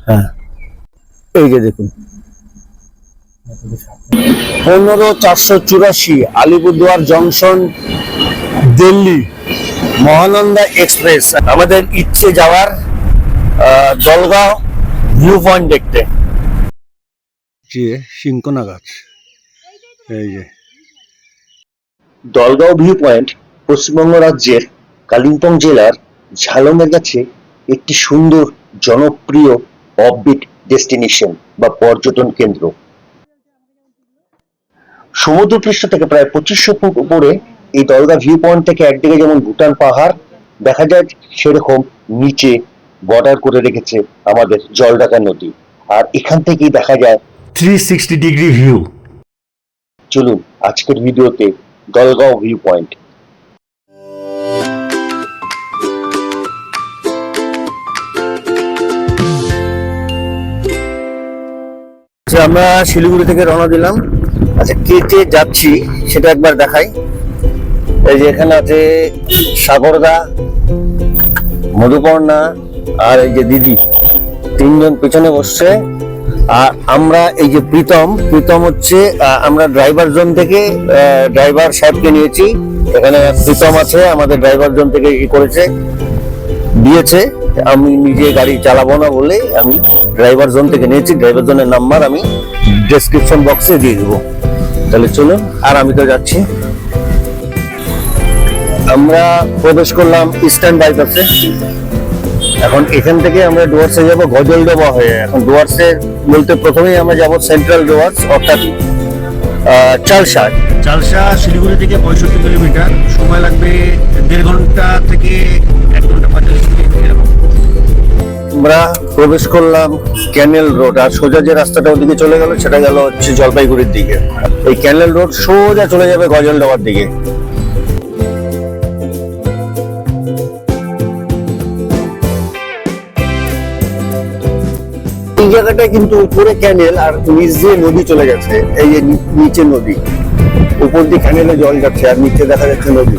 হ্যাঁ, এই যে দেখুন 15484 আলিপুরদুয়ার জংশন, দিল্লি, মহানন্দা এক্সপ্রেস। আমাদের ইচ্ছে যাওয়ার দলগাঁও ভিউ পয়েন্ট দেখতে। যে সিংকোনা গাছ, এই যে দলগাঁও ভিউ পয়েন্ট পশ্চিমবঙ্গ রাজ্যের কালিম্পং জেলার ঝালনের কাছে একটি সুন্দর জনপ্রিয় অফবিট ডেস্টিনেশন বা পর্যটন কেন্দ্র। সমুদ্রপৃষ্ঠ থেকে প্রায় 2500 ফুট উপরে এই দলগাঁও ভিউ পয়েন্ট থেকে একদিকে যেমন ভুটান পাহাড় দেখা যায়, সেরকম নিচে বর্ডার করে রেখেছে আমাদের জলঢাকা নদী, আর এখান থেকেই দেখা যায় 360 ডিগ্রি ভিউ। চলুন আজকের ভিডিওতে দলগাঁও ভিউ পয়েন্ট। আমরা শিলিগুড়ি থেকে রওনা দিলাম। আচ্ছা, কে যাচ্ছি সেটা একবার দেখাই। এই যে এখানে আছে সাগরদা, মধুপর্ণা আর এই যে দিদি, তিনজন পিছনে বসছে। আর আমরা এই যে প্রীতম হচ্ছে, আমরা ড্রাইভার জোন থেকে ড্রাইভার সাহেবকে নিয়েছি। এখানে প্রীতম আছে, আমাদের ড্রাইভার জোন থেকে দিয়েছে। আমি নিজে গাড়ি চালাবো না বলে আমি ড্রাইভার জোন থেকে নিয়েছি। ড্রাইভার জোনের নাম্বার আমি ডেসক্রিপশন বক্সে দিয়ে দেবো। তাহলে চলুন, আর আমি তো যাচ্ছি। আমরা প্রবেশ করলাম ইস্টার্ন বাইপাসে। এখন এখান থেকে আমরা ডুয়ার্সে যাবো গজলডোবা হয়ে। এখন ডুয়ার্সে বলতে প্রথমেই আমরা যাব সেন্ট্রাল ডুয়ার্স, অর্থাৎ চালসা শিলিগুড়ি থেকে 65 কিলোমিটার, সময় লাগবে 1.5 ঘন্টা থেকে 1 ঘন্টা 45 মিনিট এরকম। আমরা প্রবেশ করলাম ক্যানেল রোড, আর সোজা যে রাস্তাটা ওদিকে চলে গেল সেটা গেল হচ্ছে জলপাইগুড়ির দিকে। এই ক্যানেল রোড সোজা চলে যাবে গজলডোবার দিকে। এই জায়গাটা কিন্তু উপরে ক্যানেল আর নিচ দিয়ে নদী চলে গেছে। এই যে নিচে নদী, উপর দিয়ে ক্যানেলে জল যাচ্ছে আর নিচে দেখা যাচ্ছে নদী।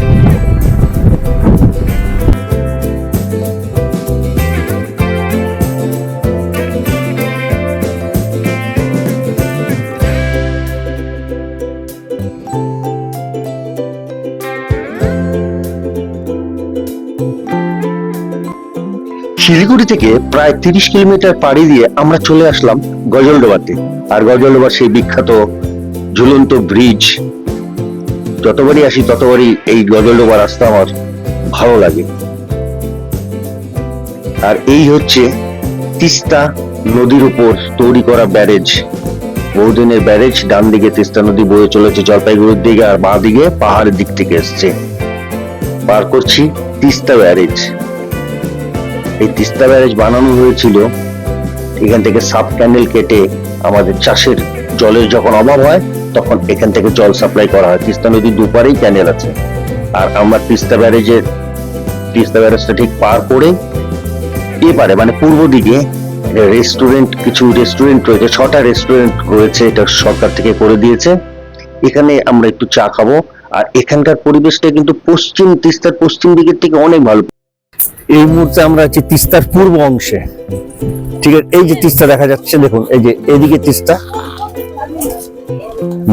শিলিগুড়ি থেকে প্রায় 30 কিলোমিটার পাড়ি দিয়ে আমরা চলে আসলাম গজলডোবাতে। আর গজলডোবার সেই বিখ্যাত ঝুলন্ত ব্রিজ, যতবারই আসি ততবারই এই গজলডোবা রাস্তা আমার ভালো লাগে। আর এই হচ্ছে তিস্তা নদীর উপর তৈরি করা ব্যারেজ, বহুদিনের ব্যারেজ। ডান দিকে তিস্তা নদী বয়ে চলেছে জলপাইগুড়ির দিকে, আর বাঁ দিকে পাহাড়ের দিক থেকে এসছে। পার করছি তিস্তা ব্যারেজ। এই তিস্তা ব্যারেজ বানানো হয়েছিল এখান থেকে সাব ক্যানেল কেটে আমাদের চাষের জলের যখন অভাব হয় তখন এখান থেকে জল সাপ্লাই করা হয়। তিস্তা নদীর দুপারেই ক্যানেল আছে। আর আমরা তিস্তা ব্যারেজটা ঠিক পার করে এপারে মানে পূর্ব দিকে কিছু রেস্টুরেন্ট রয়েছে, 6টা রেস্টুরেন্ট রয়েছে, এটা সরকার থেকে করে দিয়েছে। এখানে আমরা একটু চা খাবো। আর এখানকার পরিবেশটা কিন্তু তিস্তার পশ্চিম দিকের থেকে অনেক ভালো। এই মুহূর্তে আমরা আছি তিস্তার পূর্ব অংশে। ঠিক আছে, এই যে তিস্তা দেখা যাচ্ছে, দেখুন এই যে এদিকে তিস্তা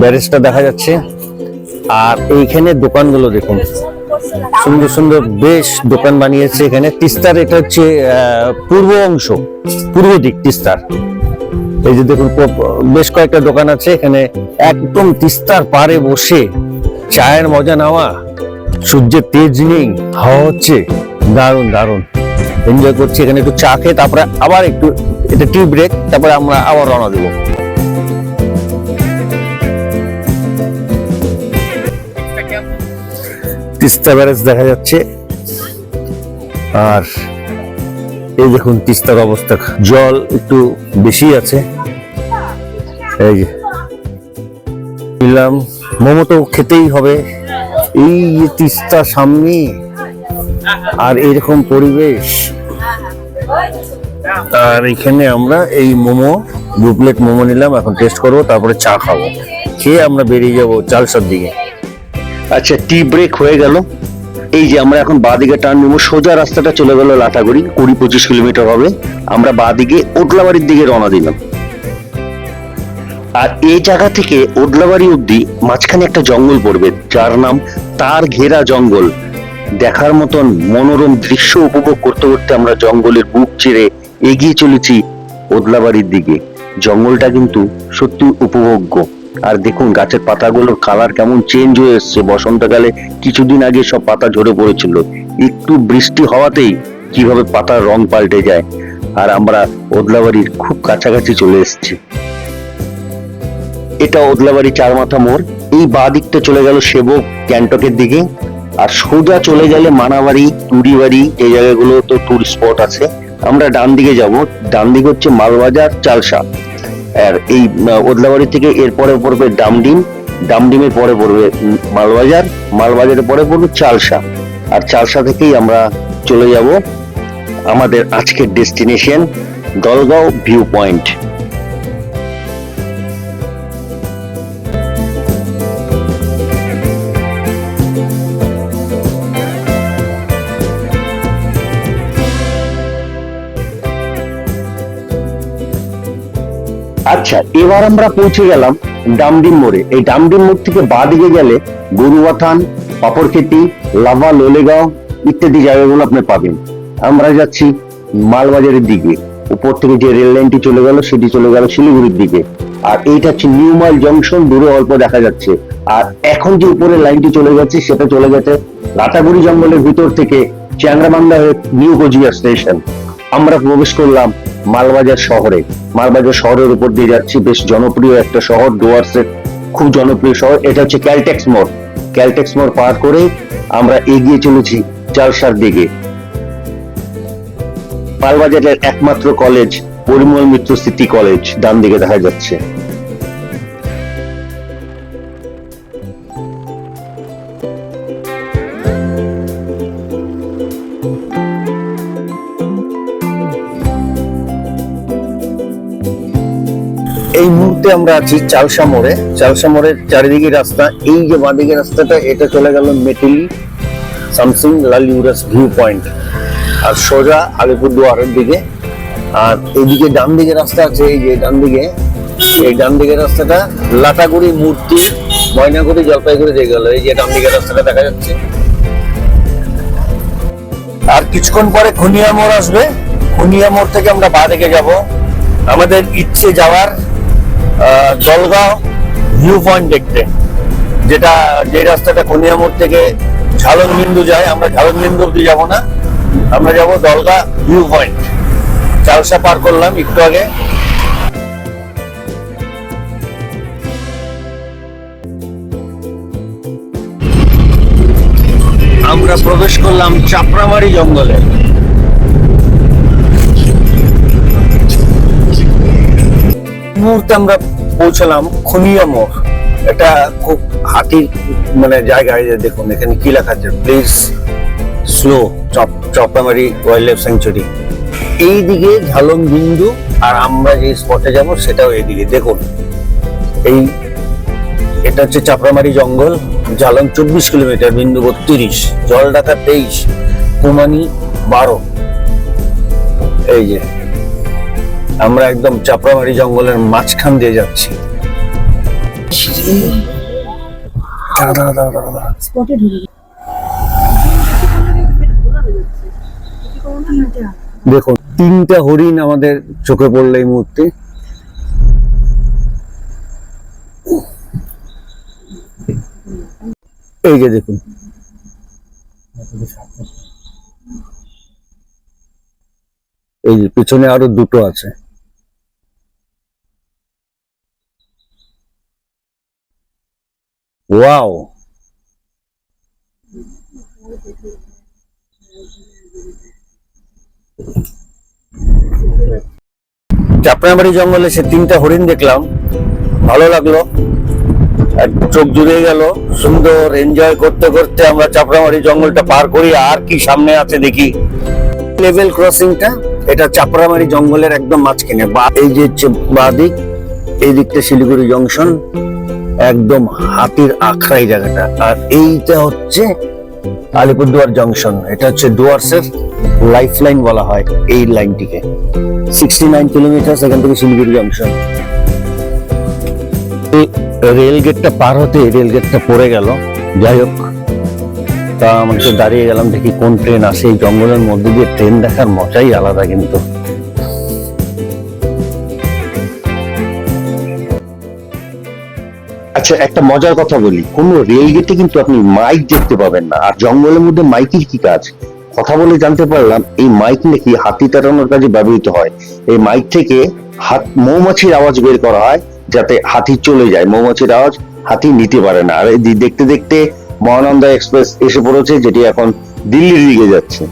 ব্যারেজটা দেখা যাচ্ছে। আর এইখানে দোকানগুলো দেখুন, সুন্দর সুন্দর বেশ দোকান বানিয়েছে এখানে। তিস্তার এটা হচ্ছে পূর্ব অংশ, পূর্ব দিক তিস্তার। এই যে দেখুন বেশ কয়েকটা দোকান আছে এখানে। একদম তিস্তার পাড়ে বসে চায়ের মজা নেওয়া, সূর্যের তেজ নেই, হাওয়া হচ্ছে, দারুণ দারুণ এনজয় করছি। এখানে একটু চা খেয়ে তারপরে আবার একটু এটা টি ব্রেক, তারপরে আমরা আবার রওনা দেবো। তিস্তা ব্যারেজ দেখা যাচ্ছে। আর এই দেখুন তিস্তার অবস্থা, জল একটু বেশি আছে। এই যে মোমো তো খেতেই হবে, এই তিস্তা সামনে আর এরকম পরিবেশ। আর এখানে আমরা এই মোমো 2 প্লেট মোমো নিলাম, এখন টেস্ট করবো, তারপরে চা খাবো। খেয়ে আমরা বেরিয়ে যাবো চালসার দিকে। আচ্ছা, টি ব্রেক হয়ে গেল। এই যে আমরা এখন বাঁদিকে টার্ন নেবো, সোজা রাস্তাটা চলে গেল লাটাগুড়ি, 20-25 কিলোমিটার হবে। আমরা বাঁদিকে ওদলাবাড়ির দিকে রওনা দিলাম। আর এই জায়গা থেকে ওদলাবাড়ি অব্দি মাঝখানে একটা জঙ্গল পড়বে, যার নাম তার ঘেরা জঙ্গল। দেখার মতন মনোরম দৃশ্য উপভোগ করতে করতে আমরা জঙ্গলের বুক চিরে এগিয়ে চলেছি ওদলাবাড়ির দিকে। জঙ্গলটা কিন্তু সত্যি উপভোগ্য। আর দেখুন গাছের পাতাগুলোর কালার কেমন চেঞ্জ হয়ে এসছে। বসন্তকালে কিছুদিন আগে সব পাতা ঝরে পড়েছিল, একটু বৃষ্টি হওয়াতেই কিভাবে পাতার রং পাল্টে যায়। আর আমরা ওদলাবাড়ির খুব কাছাকাছি চলে এসেছি। এটা ওদলাবাড়ি চারমাথা মোড়। এই বাঁ দিকটা চলে গেল সেবক গ্যাংটকের দিকে, আর সোজা চলে গেলে মানাবাড়ি, টুরিবাড়ি, এই জায়গাগুলো তো টুরিস্ট স্পট আছে। আমরা ডান দিকে যাব, ডান দিকে হচ্ছে মালবাজার, চালসা। আর এই ওদলাবাড়ি থেকে এরপরে পড়বে ডামডিম, ডামডিমের পরে পড়বে মালবাজার, মালবাজারের পরে পড়বে চালসা। আর চালসা থেকেই আমরা চলে যাব আমাদের আজকের ডেস্টিনেশন দলগাঁও ভিউ পয়েন্ট। আচ্ছা, এবার আমরা পৌঁছে গেলাম ডামডিম মোড়ে। এই ডামডিম মোড় থেকে বাঁ দিকে গেলে গরুবাথান, পাপড়খেতি, লাভা, লোলেগাঁও ইত্যাদি জায়গাগুলো আপনি পাবেন। আমরা যাচ্ছি মালবাজারের দিকে। উপর থেকে যে রেল লাইনটি চলে গেল সেটি চলে গেল শিলিগুড়ির দিকে। আর এইটা হচ্ছে নিউ মাইল জংশন, দূরে অল্প দেখা যাচ্ছে। আর এখন যে উপরের লাইনটি চলে যাচ্ছে সেটা চলে গেছে লাটাগুড়ি জঙ্গলের ভিতর থেকে চ্যাংরাবান্ধা হয়ে নিউ কোচবিহার স্টেশন। আমরা প্রবেশ করলাম মালবাজার শহরে। মালবাজার শহরের উপর দিয়ে যাচ্ছি, বেশ জনপ্রিয় একটা শহর, ডুয়ার্সের খুব জনপ্রিয় শহর। এটা হচ্ছে ক্যালটেক্স মোড়। ক্যালটেক্স মোড় পার করে আমরা এগিয়ে চলেছি চালসার দিকে। মালবাজারের একমাত্র কলেজ পরিমল মিত্র সিটি কলেজ ডান দিকে দেখা যাচ্ছে। এই মুহূর্তে আমরা আছি চালসা মোড়ে। চালসা মোড়ের চারিদিকে রাস্তা, এই যে বাঁদিকে রাস্তাটা এটা চলে গেল মেটেলি সামসিং লালিউরাস ভিউ পয়েন্ট, আর সোজা আলিপুরদুয়ারের দিকে। আর এইদিকে ডান দিকে রাস্তা আছে, এই যে ডান দিকে, এই ডান দিকের রাস্তাটা লাটাগুড়ি, মূর্তি, ময়নাগুড়ি, জলপাইগুড়ি দিয়ে গেল। এই যে ডান দিকের রাস্তাটা দেখা যাচ্ছে। আর কিছুক্ষণ পরে খুনিয়া মোড় আসবে। খুনিয়া মোড় থেকে আমরা বাঁ দিকে যাব। আমাদের ইচ্ছে যাওয়ার দলগাঁও ভিউ পয়েন্ট দেখতে, যেটা যে রাস্তাটা খুনিয়া মোড় থেকে ঝালনবিন্দু যায়। আমরা ঝালনবিন্দু অব্দি যাবো না, আমরা যাব দলগাঁও ভিউ পয়েন্ট। চালসা পার করলাম একটু আগে। আমরা প্রবেশ করলাম চাপড়ামারি জঙ্গলে। মুহূর্তে আমরা পৌঁছলাম খুনিয়া মোড়। এটা খুব হাতির মানে জায়গায়, দেখুন এখানে কি লেখা আছে, please slow Chapramari wild life sanctuary. এইদিকে ঝালন বিন্দু, আর আমরা যে স্পটে যাব সেটাও এইদিকে। দেখুন এই এটা হচ্ছে চাপড়ামারি জঙ্গল। ঝালন 24 কিলোমিটার, বিন্দু 32, জলঢাকা 23, কুমানি 12। এই যে আমরা একদম চাপড়ামারি জঙ্গলের মাঝখান দিয়ে যাচ্ছি। দেখুন 3টা হরিণ আমাদের চোখে পড়লো এই মুহূর্তে। এই যে দেখুন, এই যে পিছনে আরো 2টো আছে। ওয়াও, চাপড়ামারি জঙ্গলে সে 3টা হরিণ দেখলাম, ভালো লাগলো, চোখ জুড়ে গেল। সুন্দর এনজয় করতে করতে আমরা চাপড়ামারি জঙ্গলটা পার করি। আর কি সামনে আছে দেখি। লেভেল ক্রসিংটা এটা চাপড়ামারি জঙ্গলের একদম মাঝখানে। এই যে বাঁ দিক, এই দিকটা শিলিগুড়ি জংশন, একদম হাতির আখড়াই জায়গাটা। আর এইটা হচ্ছে আলিপুরদুয়ার জংশন, এটা হচ্ছে ডুয়ার্সের লাইফ লাইন বলা হয় এই লাইনটিকে। 69 কিলোমিটার এখান থেকে শিলিগুড়ি জংশন। রেল গেটটা পার হতে রেল গেটটা পড়ে গেল, যাই হোক, তা আমরা একটু দাঁড়িয়ে গেলাম দেখি কোন ট্রেন আসে। এই জঙ্গলের মধ্যে দিয়ে ট্রেন দেখার মজাই আলাদা কিন্তু। আচ্ছা, একটা মজার কথা বলি, কোন রেল গেটে কিন্তু আপনি মাইক দেখতে পাবেন না। আর জঙ্গলের মধ্যে মাইকের কি কাজ? কথা বলে জানতে পারলাম এই মাইক নাকি হাতি তাড়ানোর কাজে ব্যবহৃত হয়। এই মাইক থেকে মৌমাছির আওয়াজ বের করা হয় যাতে হাতি চলে যায়। মৌমাছির আওয়াজ হাতি নিতে পারে না। আর দেখতে দেখতে মহানন্দা এক্সপ্রেস এসে পড়েছে, যেটি এখন দিল্লির দিকে যাচ্ছে।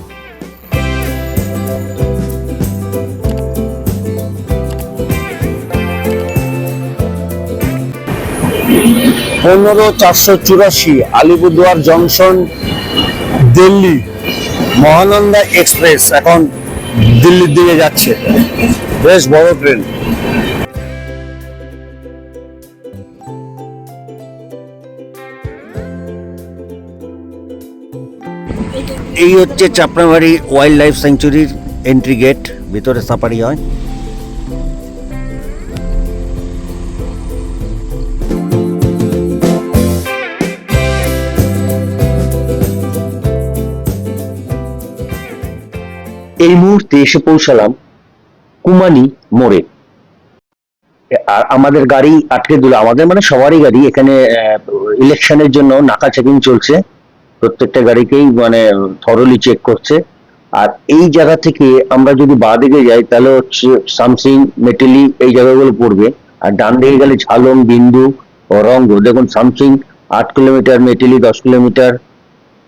15484 আলিপুরদুয়ার জংশন দিল্লি মহানন্দা এক্সপ্রেস এখন দিল্লির দিকে যাচ্ছে। বেশ বড় ট্রেন। এই হচ্ছে চাপড়ামারি ওয়াইল্ড লাইফ স্যাংচুরির এন্ট্রি গেট, ভিতরে সাফারি হয়। এই মুহূর্তে এসে পৌঁছালাম কুমানি মোড়ে। আর আমাদের গাড়ি আটকে দিল, আমাদের মানে সবারই গাড়ি। এখানে ইলেকশনের জন্য নাকা চেকিং চলছে, প্রত্যেকটা গাড়িকেই মানে থরলি চেক করছে। আর এই জায়গা থেকে আমরা যদি বাঁ দিকে যাই তাহলে হচ্ছে সামসিং, মেটেলি এই জায়গাগুলো পড়বে। আর ডান দিকে গেলে ঝালং, বিন্দু ও রঙ্গ। দেখুন সামসিং 8 কিলোমিটার, মেটেলি 10 কিলোমিটার।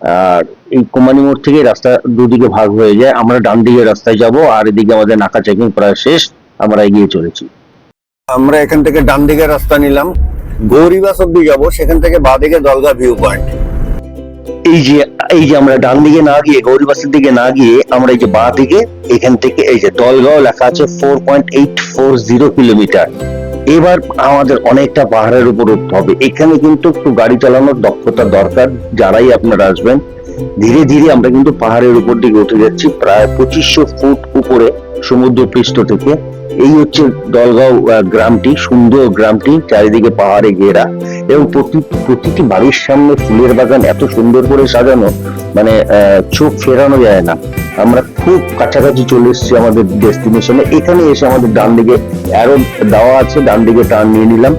আর এই কুমানি মোড় থেকে রাস্তা দুদিকে ভাগ হয়ে যায়। আমরা ডান দিকে রাস্তায় যাব, আর এদিকে আমাদের নাকা চেকিং প্রায় শেষ, আমরা এগিয়ে চলেছি। আমরা এখান থেকে ডান দিকে রাস্তা নিলাম, গৌরীবাস অব্দি যাবো, সেখান থেকে বাঁ দিকে দলগা ভিউ পয়েন্ট। এই যে আমরা ডান দিকে না গিয়ে, গৌরীবাসের দিকে না গিয়ে, আমরা এই যে বাঁ দিকে, এখান থেকে এই যে দলগাঁও লেখা আছে 4.840 কিলোমিটার। এবার আমাদের অনেকটা পাহাড়ের উপর উঠতে হবে। এখানে কিন্তু একটু গাড়ি চালানোর দক্ষতা দরকার, যারাই আপনারা আসবেন। ধীরে ধীরে আমরা কিন্তু পাহাড়ের উপর দিকে উঠে যাচ্ছি, প্রায় 2500 ফুট উপরে সমুদ্র পৃষ্ঠ থেকে। এই হচ্ছে দলগাঁও গ্রামটি, সুন্দর গ্রামটি, চারিদিকে পাহাড়ে ঘেরা, এবং প্রতিটি বাড়ির সামনে ফুলের বাগান এত সুন্দর করে সাজানো, মানে চোখ ফেরানো যায় না। আমরা খুব কাছাকাছি চলে এসেছি আমাদের ডেস্টিনেশনে। এখানে এসে আমাদের ডান দিকে অ্যারো দেওয়া আছে, ডান দিকে টার্ন নিয়ে নিলাম।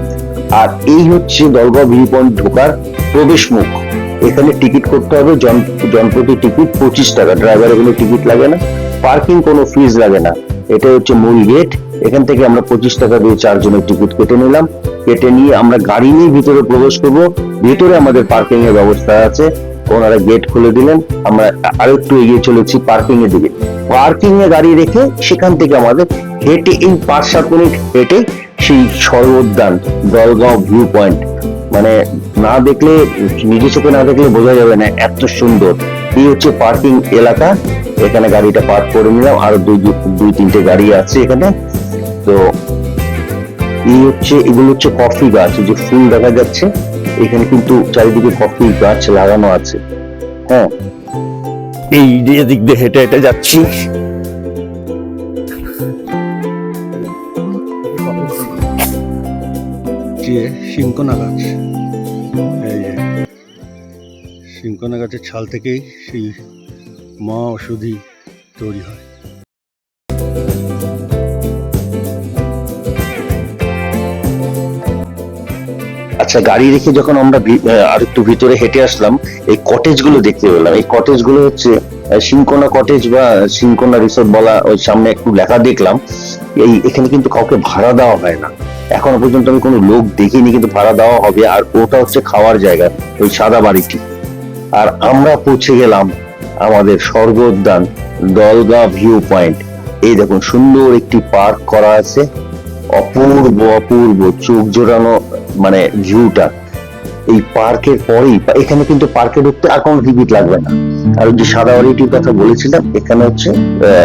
আর এই হচ্ছে দলগাঁও ভিউ পয়েন্ট ঢোকার প্রবেশ মুখ। এখানে টিকিট করতে হবে, জনপ্রতি টিকিট 25 টাকা। ড্রাইভারের কোনো টিকিট লাগে না, পার্কিং কোনো ফিজ লাগে না। এটা হচ্ছে মূল গেট। এখান থেকে আমরা 25 টাকা দিয়ে 4 জনের টিকিট কেটে নিলাম। কেটে নিয়ে আমরা গাড়ি নিয়ে ভিতরে প্রবেশ করবো। ভিতরে আমাদের পার্কিং এর ব্যবস্থা আছে, ওনারা গেট খুলে দিলেন। আমরা আরেকটু এগিয়ে চলেছি পার্কিং এর দিকে। পার্কিং এ গাড়ি রেখে সেখান থেকে আমাদের হেঁটে এই 5-7 মিনিট হেঁটে সেই সর্বোদ্যান দলগাঁও ভিউ পয়েন্ট, মানে না দেখলে, নিজে চোখে না দেখলে বোঝা যাবে না এত সুন্দর। এই হচ্ছে পার্কিং এলাকা। এখানে গাড়িটা পার্ক করে নিলাম, আরো 2-3টে গাড়ি আছে এখানে। তো এই হচ্ছে, এগুলো হচ্ছে কফি গাছ, যে ফুল দেখা যাচ্ছে এখানে কিন্তু চারিদিকে কফি গাছ লাগানো আছে। হ্যাঁ, এই যে এদিক দিয়ে হেঁটে হেঁটে যাচ্ছি। শিংকোনা গাছ, এই যে শিংকোনা গাছের ছাল থেকেই সেই মা ওষুধি তৈরি হয়। আচ্ছা, গাড়ি রেখে যখন আমরা আর একটু ভিতরে হেঁটে আসলাম, এই কটেজ গুলো দেখতে পেলাম। এই কটেজ গুলো হচ্ছে শিংকোনা কটেজ বা শিংকোনা রিসোর্ট বলা। ওই সামনে একটু লেখা দেখলাম। এখানে কিন্তু কাউকে ভাড়া দেওয়া হয় না, এখনো পর্যন্ত আমি কোনো লোক দেখিনি, কিন্তু ভাড়া দেওয়া হবে। আর ওটা হচ্ছে খাওয়ার জায়গা, ওই সাদা বাড়িটি। আর আমরা পৌঁছে গেলাম আমাদের স্বর্গোদ্যান দলগাঁও ভিউ পয়েন্ট। এই দেখুন, সুন্দর একটি পার্ক করা আছে, অপূর্ব অপূর্ব চোখ জোড়ানো মানে ভিউটা। এই পার্কের পরেই, এখানে কিন্তু পার্কে ঢুকতে আর কোনো টিকিট লাগবে না। আর যে সাদা বাড়িটির কথা বলেছিলাম, এখানে হচ্ছে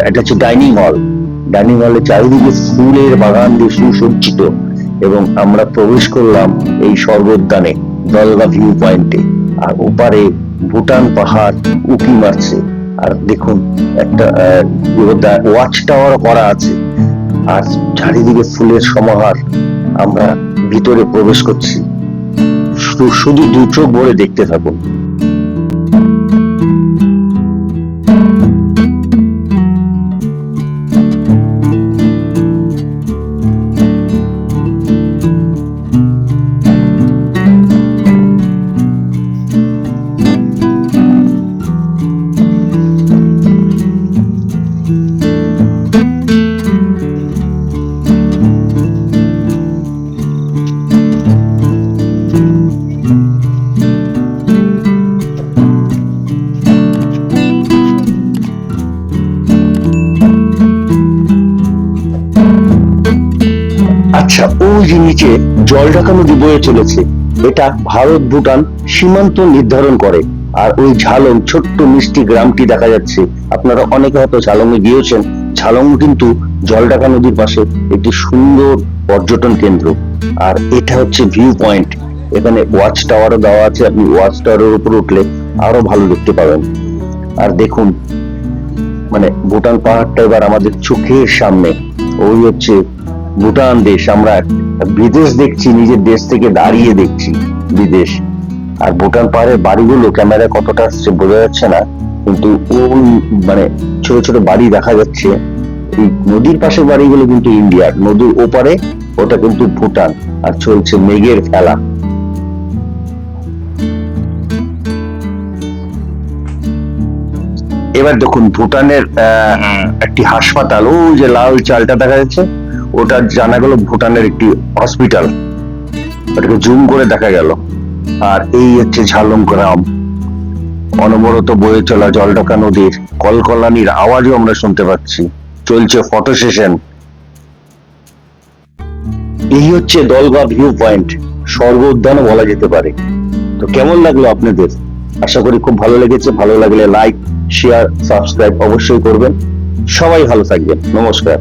এটা হচ্ছে ডাইনিং হল। ডাইনিং হলের চারিদিকে ফুলের বাগান দিয়ে সুসজ্জিত, এবং আমরা প্রবেশ করলাম এই স্বর্গোদ্যানে দলগাঁও ভিউ পয়েন্টে। আর ওপারে ভুটান পাহাড় উঁকি মারছে। আর দেখুন একটা ওয়াচ টাওয়ার করা আছে, আর চারিদিকে ফুলের সমাহার। আমরা ভিতরে প্রবেশ করছি, শুধু দু চোখ ভরে দেখতে থাকুন। আচ্ছা, ওই যে নিচে জলঢাকা নদী বয়ে চলেছে, এটা ভারত ভুটান সীমান্ত নির্ধারণ করে। আর ওই ঝালং ছোট্ট মিষ্টি গ্রামটি দেখা যাচ্ছে। আপনারা অনেকে হয়তো ঝালংয়ে গিয়েছেন। ঝালং কিন্তু জলঢাকা নদীর পাশে একটি সুন্দর পর্যটন কেন্দ্র। আর এটা হচ্ছে ভিউ পয়েন্ট। এখানে ওয়াচ টাওয়ারও দেওয়া আছে, আপনি ওয়াচ টাওয়ারের উপর উঠলে আরো ভালো দেখতে পাবেন। আর দেখুন, মানে ভুটান পাহাড়টা এবার আমাদের চোখের সামনে। ওই হচ্ছে ভুটান দেশ। আমরা বিদেশ দেখছি, নিজের দেশ থেকে দাঁড়িয়ে দেখছি বিদেশ। আর ভুটান পাহাড়ের বাড়িগুলো ক্যামেরা কতটা আসছে বোঝা যাচ্ছে না, কিন্তু ওই মানে ছোট ছোট বাড়ি দেখা যাচ্ছে। এই নদীর পাশের বাড়িগুলো কিন্তু ইন্ডিয়ার, নদীর ওপারে ওটা কিন্তু ভুটান। আর চলছে মেঘের খেলা। এবার দেখুন ভুটানের একটি হাসপাতাল, ওই যে লাল চালটা দেখা যাচ্ছে, ওটা জানা গেল ভুটানের একটি হসপিটাল। ওটাকে জুম করে দেখা গেল। আর এই হচ্ছে ঝালং গ্রাম। অনবরত বয়ে চলা জলঢাকা নদীর কলকলানির আওয়াজও আমরা শুনতে পাচ্ছি। চলছে ফটো সেশন। এই হচ্ছে দলগা ভিউ পয়েন্ট, স্বর্গ উদ্যানও বলা যেতে পারে। তো কেমন লাগলো আপনাদের? আশা করি খুব ভালো লেগেছে। ভালো লাগলে লাইক, শেয়ার, সাবস্ক্রাইব অবশ্যই করবেন। সবাই ভালো থাকবেন। নমস্কার।